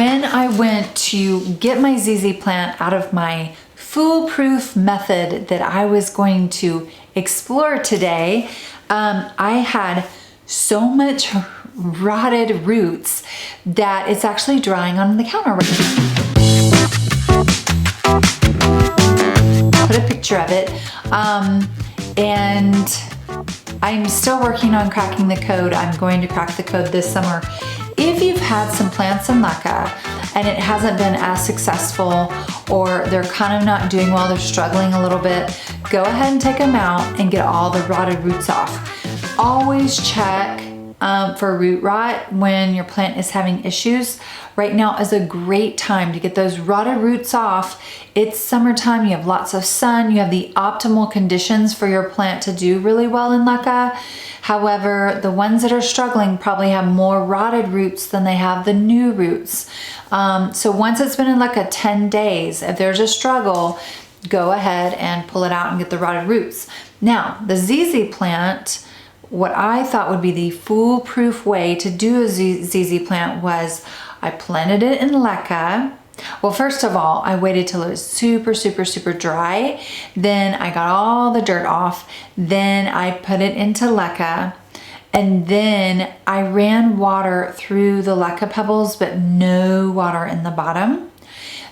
When I went to get my ZZ plant out of my foolproof method that I was going to explore today, I had so much rotted roots that it's actually drying on the counter right now. Put a picture of it, and I'm still working on cracking the code. I'm going to crack the code this summer. If you've had some plants in leca and it hasn't been as successful, or they're kind of not doing well, they're struggling a little bit, go ahead and take them out and get all the rotted roots off. Always check for root rot when your plant is having issues. Right now is a great time to get those rotted roots off. It's summertime, you have lots of sun, you have the optimal conditions for your plant to do really well in leca. However, the ones that are struggling probably have more rotted roots than they have the new roots. So once it's been in leca 10 days, if there's a struggle, go ahead and pull it out and get the rotted roots. Now, the ZZ plant, what I thought would be the foolproof way to do a ZZ plant was I planted it in leca. Well, first of all, I waited till it was super dry. Then I got all the dirt off. Then I put it into leca. And then I ran water through the leca pebbles, but no water in the bottom.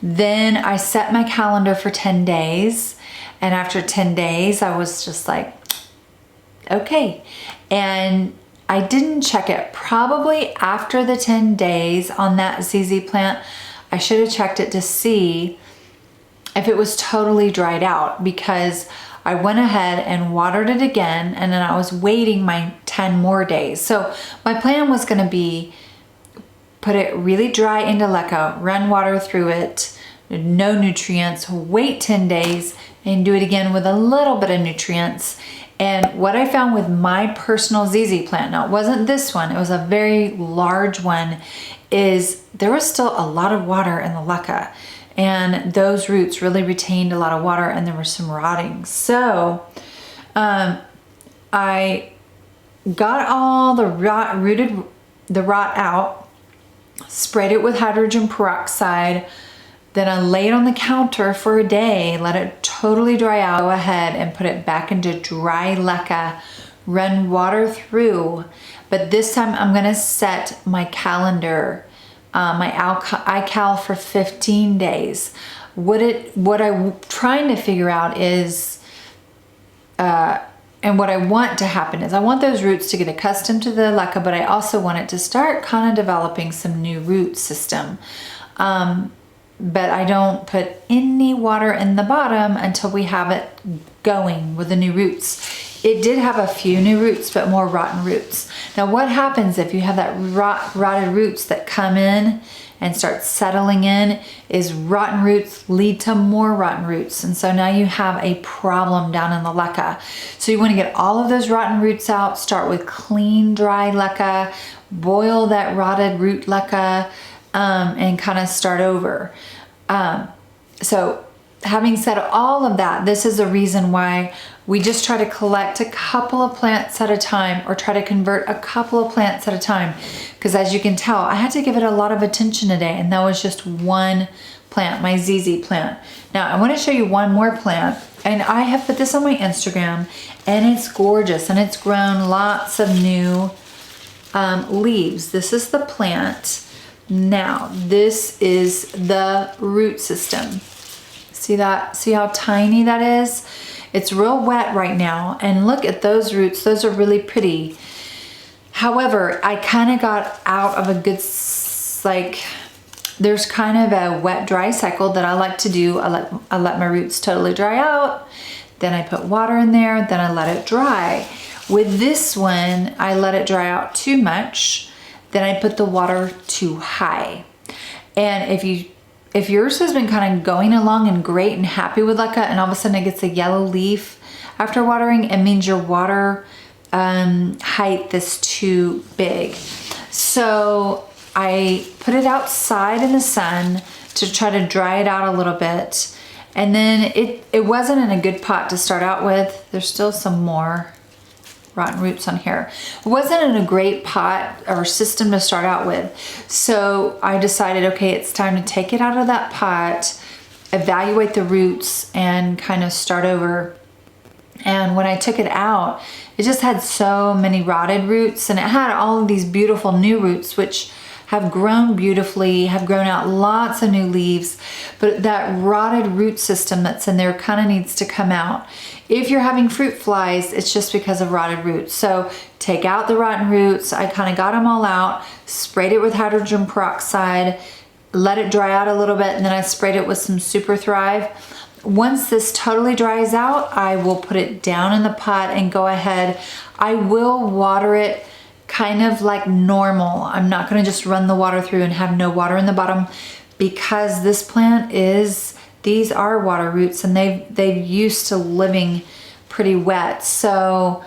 Then I set my calendar for 10 days. And after 10 days, I was just like, okay. And I didn't check it. Probably after the 10 days on that ZZ plant, I should have checked it to see if it was totally dried out, because I went ahead and watered it again, and then I was waiting my 10 more days. So my plan was going to be put it really dry into leca, run water through it, no nutrients, wait 10 days, and do it again with a little bit of nutrients. And what I found with my personal ZZ plant, now it wasn't this one, it was a very large one, is there was still a lot of water in the leca, and those roots really retained a lot of water, and there was some rotting. So I got all the rot out, sprayed it with hydrogen peroxide, then I lay it on the counter for a day, let it totally dry out. Go ahead and put it back into dry leca, run water through. But this time I'm gonna set my calendar, my iCal for 15 days. What I'm trying to figure out is, and what I want to happen is I want those roots to get accustomed to the leca, but I also want it to start kind of developing some new root system. But I don't put any water in the bottom until we have it going with the new roots. It did have a few new roots, but more rotten roots. Now what happens if you have that rotted roots that come in and start settling in is rotten roots lead to more rotten roots. And so now you have a problem down in the leca. So you want to get all of those rotten roots out, start with clean, dry leca, boil that rotted root leca, and kind of start over. So having said all of that, this is the reason why we just try to collect a couple of plants at a time, or try to convert a couple of plants at a time. Because as you can tell, I had to give it a lot of attention today, and that was just one plant, my ZZ plant. Now I want to show you one more plant, and I have put this on my Instagram, and it's gorgeous, and it's grown lots of new leaves. This is the plant. Now, this is the root system. See that? See how tiny that is? It's real wet right now, and look at those roots. Those are really pretty. However, I kind of got out of a good, there's kind of a wet dry cycle that I like to do. I let my roots totally dry out, then I put water in there, then I let it dry. With this one, I let it dry out too much, then I put the water too high. And if yours has been kind of going along and great and happy with leca, and all of a sudden it gets a yellow leaf after watering, it means your water height is too big. So I put it outside in the sun to try to dry it out a little bit. And then it wasn't in a good pot to start out with. There's still some more. rotten roots on here. It wasn't in a great pot or system to start out with. So I decided, okay, it's time to take it out of that pot, evaluate the roots, and kind of start over. And when I took it out, it just had so many rotted roots, and it had all of these beautiful new roots, which have grown beautifully, have grown out lots of new leaves, but that rotted root system that's in there kind of needs to come out. If you're having fruit flies, it's just because of rotted roots. So take out the rotten roots. I kind of got them all out, sprayed it with hydrogen peroxide, let it dry out a little bit, and then I sprayed it with some Super Thrive. Once this totally dries out, I will put it down in the pot and go ahead. I will water it kind of like normal. I'm not going to just run the water through and have no water in the bottom, because this plant these are water roots, and they've used to living pretty wet. So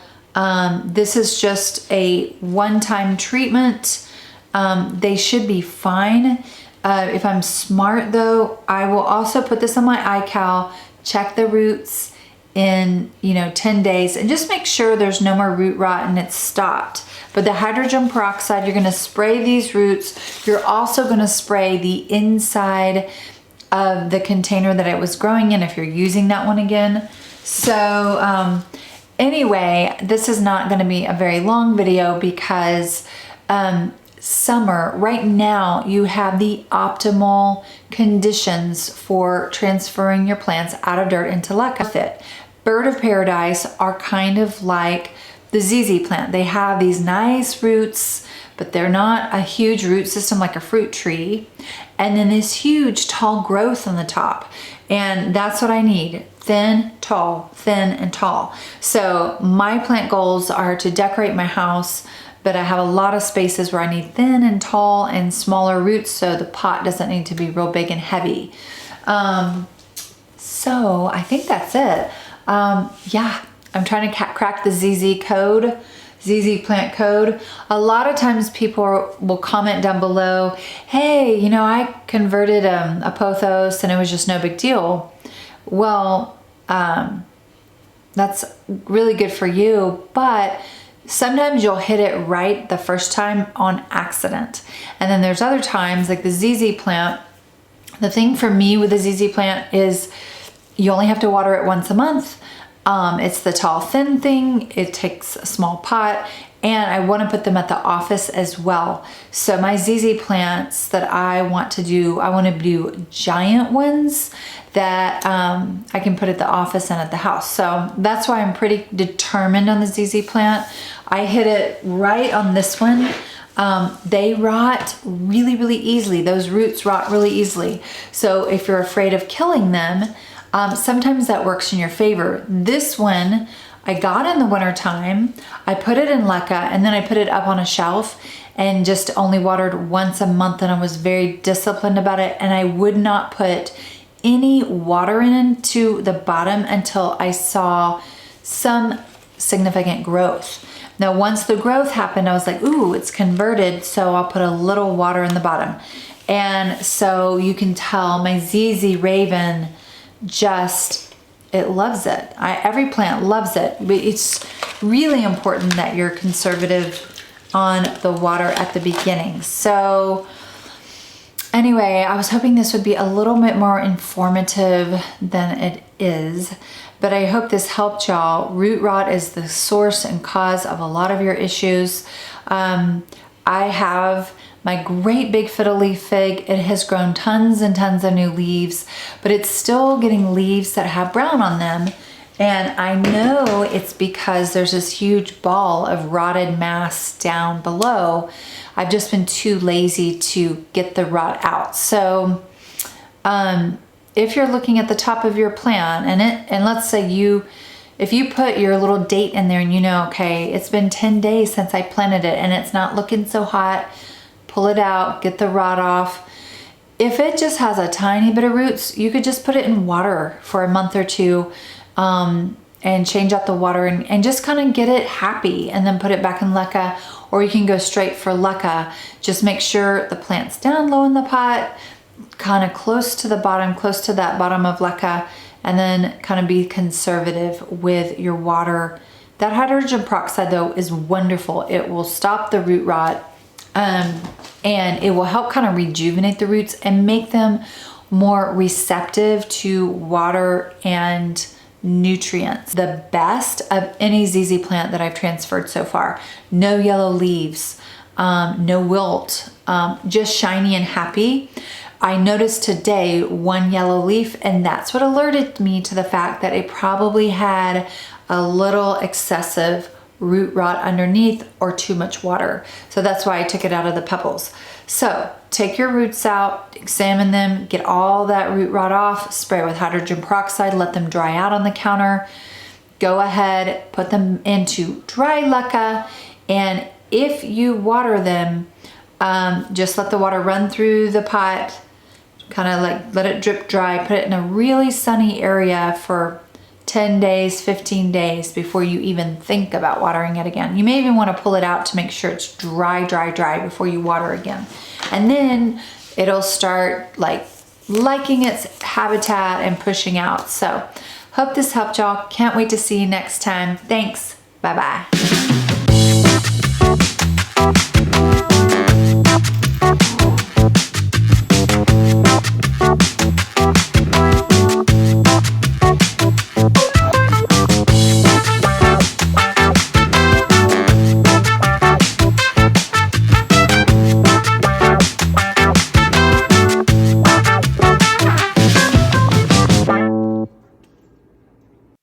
this is just a one-time treatment. They should be fine. If I'm smart though, I will also put this on my iCal, check the roots in 10 days, and just make sure there's no more root rot and it's stopped. But the hydrogen peroxide, you're gonna spray these roots. You're also gonna spray the inside of the container that it was growing in if you're using that one again. So anyway, this is not gonna be a very long video, because summer, right now, you have the optimal conditions for transferring your plants out of dirt into leca. Bird of paradise are kind of like the ZZ plant. They have these nice roots, but they're not a huge root system like a fruit tree. And then this huge tall growth on the top. And that's what I need. Thin, tall, thin, and tall. So my plant goals are to decorate my house, but I have a lot of spaces where I need thin and tall and smaller roots, so the pot doesn't need to be real big and heavy. So I think that's it. Yeah, I'm trying to crack the ZZ code, ZZ plant code. A lot of times people will comment down below, hey, I converted a pothos and it was just no big deal. Well, that's really good for you, but sometimes you'll hit it right the first time on accident. And then there's other times, like the ZZ plant. The thing for me with the ZZ plant is you only have to water it once a month. It's the tall, thin thing. It takes a small pot, and I want to put them at the office as well. So my ZZ plants that I want to do giant ones that I can put at the office and at the house. So that's why I'm pretty determined on the ZZ plant. I hit it right on this one. They rot really, really easily. Those roots rot really easily. So if you're afraid of killing them, sometimes that works in your favor. This one I got in the winter time. I put it in leca, and then I put it up on a shelf and just only watered once a month, and I was very disciplined about it, and I would not put any water into the bottom until I saw some significant growth. Now once the growth happened, I was like, ooh, it's converted, so I'll put a little water in the bottom. And so you can tell my ZZ Raven it loves it. Every plant loves it, but it's really important that you're conservative on the water at the beginning. So anyway, I was hoping this would be a little bit more informative than it is, but I hope this helped y'all. Root rot is the source and cause of a lot of your issues. I have my great big fiddle leaf fig. It has grown tons and tons of new leaves, but it's still getting leaves that have brown on them. And I know it's because there's this huge ball of rotted mass down below. I've just been too lazy to get the rot out. So if you're looking at the top of your plant and let's say if you put your little date in there and okay, it's been 10 days since I planted it and it's not looking so hot, pull it out, get the rot off. If it just has a tiny bit of roots, you could just put it in water for a month or two and change out the water and just kind of get it happy and then put it back in leca, or you can go straight for leca. Just make sure the plant's down low in the pot, kind of close to the bottom, close to that bottom of leca, and then kind of be conservative with your water That hydrogen peroxide though is wonderful. It will stop the root rot and it will help kind of rejuvenate the roots and make them more receptive to water and nutrients. The best of any ZZ plant that I've transferred so far. No yellow leaves, no wilt, just shiny and happy. I noticed today one yellow leaf, and that's what alerted me to the fact that it probably had a little excessive root rot underneath or too much water. So that's why I took it out of the pebbles. So take your roots out, examine them, get all that root rot off, spray with hydrogen peroxide, let them dry out on the counter. Go ahead, put them into dry leca, and if you water them, just let the water run through the pot, kind of like let it drip dry, put it in a really sunny area for 10 days, 15 days before you even think about watering it again. You may even want to pull it out to make sure it's dry before you water again. And then it'll start like liking its habitat and pushing out. So hope this helped y'all. Can't wait to see you next time. Thanks. Bye-bye.